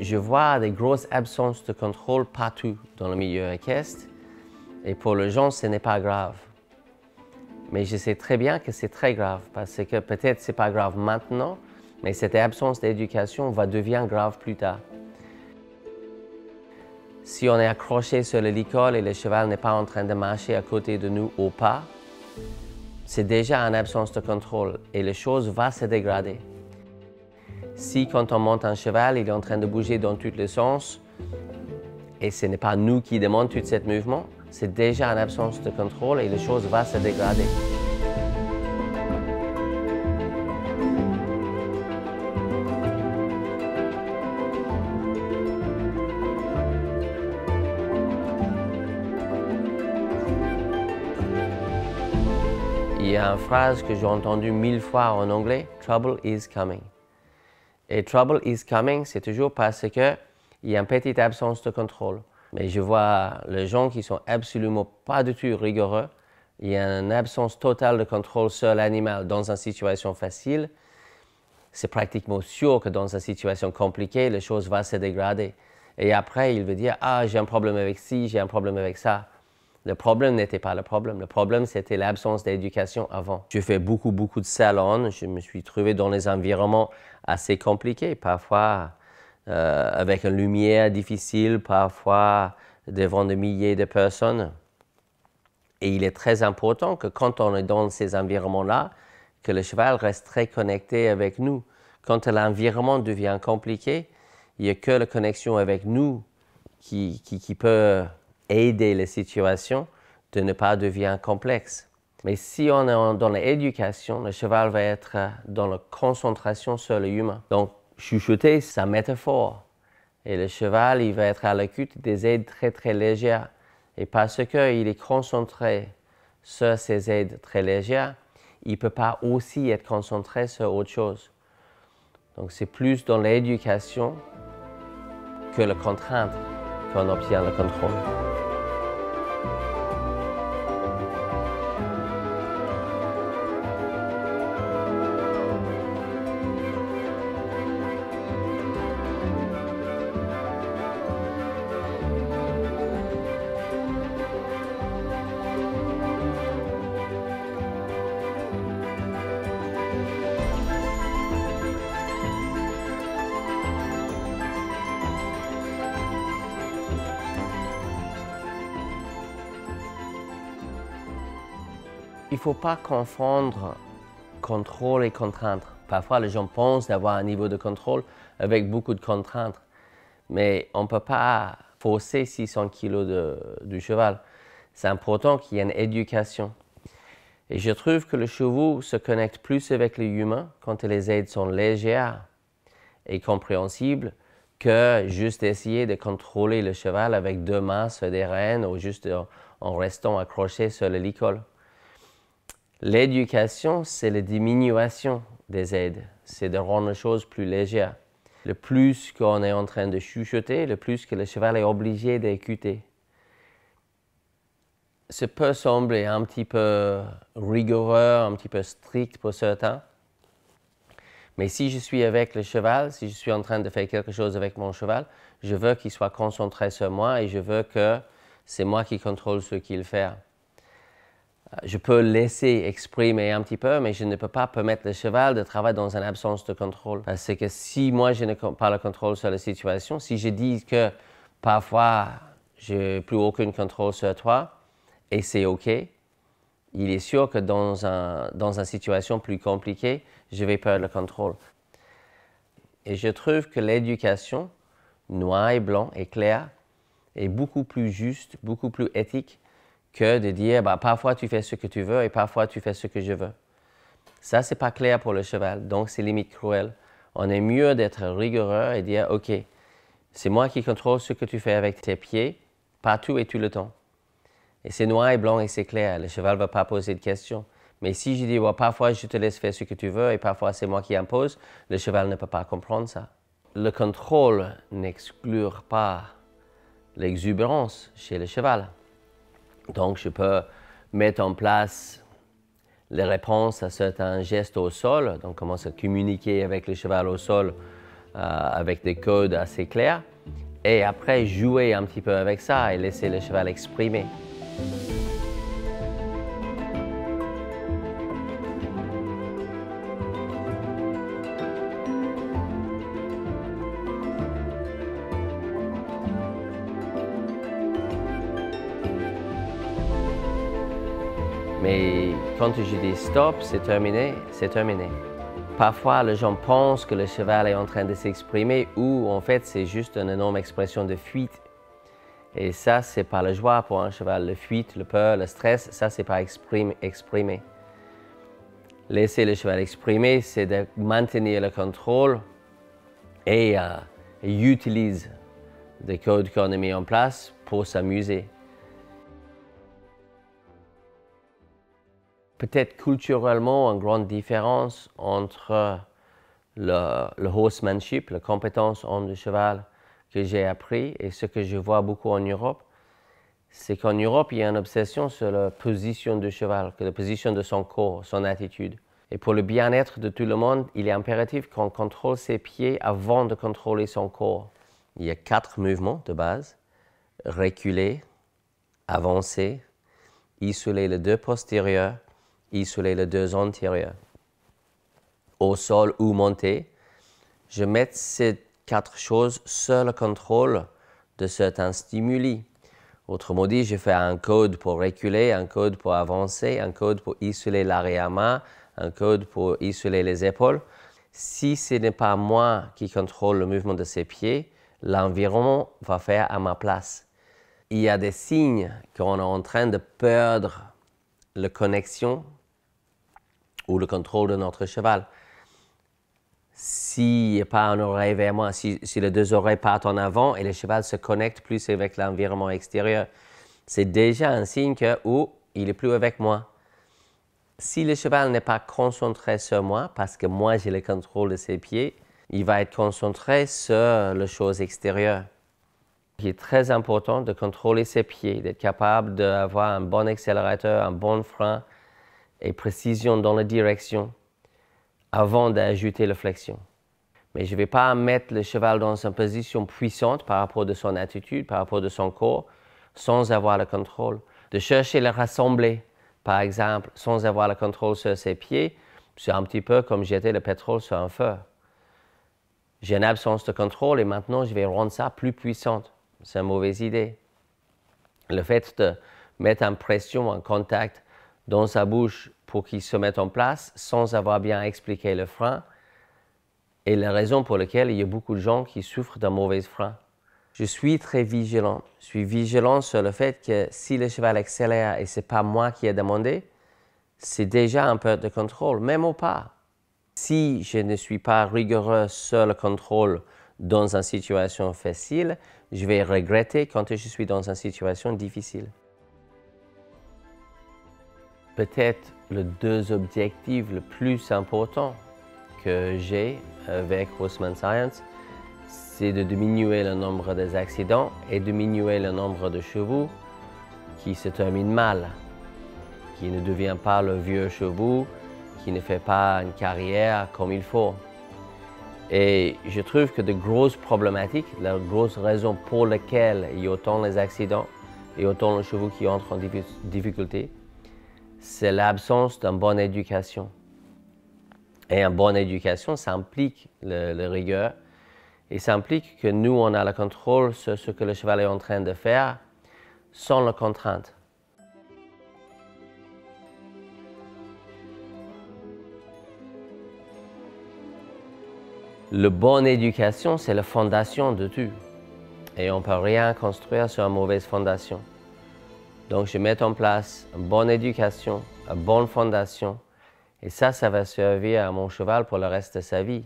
Je vois des grosses absences de contrôle partout dans le milieu équestre et pour les gens, ce n'est pas grave. Mais je sais très bien que c'est très grave parce que peut-être ce n'est pas grave maintenant, mais cette absence d'éducation va devenir grave plus tard. Si on est accroché sur le licol et le cheval n'est pas en train de marcher à côté de nous au pas, c'est déjà une absence de contrôle et les choses vont se dégrader. Si quand on monte un cheval, il est en train de bouger dans tous les sens et ce n'est pas nous qui demandons tout ce mouvement, c'est déjà une absence de contrôle et les choses vont se dégrader. Il y a une phrase que j'ai entendue 1000 fois en anglais, « Trouble is coming ». Et « Trouble is coming », c'est toujours parce qu'il y a une petite absence de contrôle. Mais je vois les gens qui sont absolument pas du tout rigoureux. Il y a une absence totale de contrôle sur l'animal dans une situation facile. C'est pratiquement sûr que dans une situation compliquée, les choses vont se dégrader. Et après, il veut dire « Ah, j'ai un problème avec ci, j'ai un problème avec ça ». Le problème n'était pas le problème. Le problème, c'était l'absence d'éducation avant. Je fais beaucoup de salons. Je me suis trouvé dans des environnements assez compliqués, parfois avec une lumière difficile, parfois devant des milliers de personnes. Et il est très important que quand on est dans ces environnements-là, que le cheval reste très connecté avec nous. Quand l'environnement devient compliqué, il n'y a que la connexion avec nous qui peut aider les situations de ne pas devenir complexes. Mais si on est dans l'éducation, le cheval va être dans la concentration sur l'humain. Donc, chuchoter, c'est une métaphore. Et le cheval, il va être à l'écoute des aides très légères. Et parce qu'il est concentré sur ces aides très légères, il ne peut pas aussi être concentré sur autre chose. Donc, c'est plus dans l'éducation que la contrainte qu'on obtient le contrôle. Il ne faut pas confondre contrôle et contrainte. Parfois, les gens pensent d'avoir un niveau de contrôle avec beaucoup de contraintes. Mais on ne peut pas forcer 600 kg du cheval. C'est important qu'il y ait une éducation. Et je trouve que le cheval se connecte plus avec les humains quand les aides sont légères et compréhensibles que juste essayer de contrôler le cheval avec 2 mains sur des rênes ou juste en restant accroché sur le licol. L'éducation, c'est la diminution des aides, c'est de rendre les choses plus légères. Le plus qu'on est en train de chuchoter, le plus que le cheval est obligé d'écouter. Ça peut sembler un petit peu rigoureux, un petit peu strict pour certains. Mais si je suis avec le cheval, si je suis en train de faire quelque chose avec mon cheval, je veux qu'il soit concentré sur moi et je veux que c'est moi qui contrôle ce qu'il fait. Je peux laisser exprimer un petit peu, mais je ne peux pas permettre le cheval de travailler dans une absence de contrôle. Parce que si moi, je n'ai pas le contrôle sur la situation, si je dis que parfois, je n'ai plus aucun contrôle sur toi, et c'est OK, il est sûr que dans une situation plus compliquée, je vais perdre le contrôle. Et je trouve que l'éducation, noir et blanc et clair, est beaucoup plus juste, beaucoup plus éthique que de dire parfois tu fais ce que tu veux et parfois tu fais ce que je veux. Ça, c'est pas clair pour le cheval, donc c'est limite cruel. On est mieux d'être rigoureux et dire OK, c'est moi qui contrôle ce que tu fais avec tes pieds, partout et tout le temps. Et c'est noir et blanc et c'est clair, le cheval ne va pas poser de questions. Mais si je dis parfois je te laisse faire ce que tu veux et parfois c'est moi qui impose, le cheval ne peut pas comprendre ça. Le contrôle n'exclut pas l'exubérance chez le cheval. Donc, je peux mettre en place les réponses à certains gestes au sol, donc commencer à communiquer avec le cheval au sol avec des codes assez clairs. Et après, jouer un petit peu avec ça et laisser le cheval exprimer. Mais quand je dis stop, c'est terminé, c'est terminé. Parfois, les gens pensent que le cheval est en train de s'exprimer ou en fait, c'est juste une énorme expression de fuite. Et ça, c'est pas la joie pour un cheval. La fuite, le peur, le stress, ça, c'est pas exprimer. Laisser le cheval exprimer, c'est de maintenir le contrôle et il utilise des codes qu'on a mis en place pour s'amuser. Peut-être culturellement, une grande différence entre le horsemanship, la compétence homme de cheval que j'ai appris et ce que je vois beaucoup en Europe, c'est qu'en Europe, il y a une obsession sur la position du cheval, la position de son corps, son attitude. Et pour le bien-être de tout le monde, il est impératif qu'on contrôle ses pieds avant de contrôler son corps. Il y a 4 mouvements de base: reculer, avancer, isoler les 2 postérieurs, isoler les 2 antérieurs. Au sol ou monter, je mets ces 4 choses sur le contrôle de certains stimuli. Autrement dit, je fais un code pour reculer, un code pour avancer, un code pour isoler l'arrière-main, un code pour isoler les épaules. Si ce n'est pas moi qui contrôle le mouvement de ses pieds, l'environnement va faire à ma place. Il y a des signes qu'on est en train de perdre la connexion ou le contrôle de notre cheval. S'il n'y a pas une oreille vers moi, si les 2 oreilles partent en avant et le cheval se connecte plus avec l'environnement extérieur, c'est déjà un signe que il n'est plus avec moi. Si le cheval n'est pas concentré sur moi, parce que moi j'ai le contrôle de ses pieds, il va être concentré sur les choses extérieures. Il est très important de contrôler ses pieds, d'être capable d'avoir un bon accélérateur, un bon frein et précision dans la direction avant d'ajouter la flexion. Mais je ne vais pas mettre le cheval dans une position puissante par rapport à son attitude, par rapport à son corps, sans avoir le contrôle. De chercher à le rassembler, par exemple, sans avoir le contrôle sur ses pieds, c'est un petit peu comme jeter le pétrole sur un feu. J'ai une absence de contrôle et maintenant je vais rendre ça plus puissant. C'est une mauvaise idée. Le fait de mettre en pression, en contact dans sa bouche pour qu'il se mette en place sans avoir bien expliqué le frein est la raison pour laquelle il y a beaucoup de gens qui souffrent d'un mauvais frein. Je suis très vigilant. Je suis vigilant sur le fait que si le cheval accélère et ce n'est pas moi qui ai demandé, c'est déjà un peu de contrôle, même au pas. Si je ne suis pas rigoureux sur le contrôle dans une situation facile, je vais regretter quand je suis dans une situation difficile. Peut-être les 2 objectifs les plus importants que j'ai avec Horseman Science, c'est de diminuer le nombre des accidents et diminuer le nombre de chevaux qui se terminent mal, qui ne devient pas le vieux chevaux, qui ne fait pas une carrière comme il faut. Et je trouve que de grosses problématiques, la grosse raison pour laquelle il y a autant les accidents et autant de chevaux qui entrent en difficulté, c'est l'absence d'une bonne éducation. Et une bonne éducation, ça implique le rigueur et ça implique que nous, on a le contrôle sur ce que le cheval est en train de faire sans la contrainte. La bonne éducation, c'est la fondation de tout. Et on ne peut rien construire sur une mauvaise fondation. Donc, je mets en place une bonne éducation, une bonne fondation. Et ça va servir à mon cheval pour le reste de sa vie.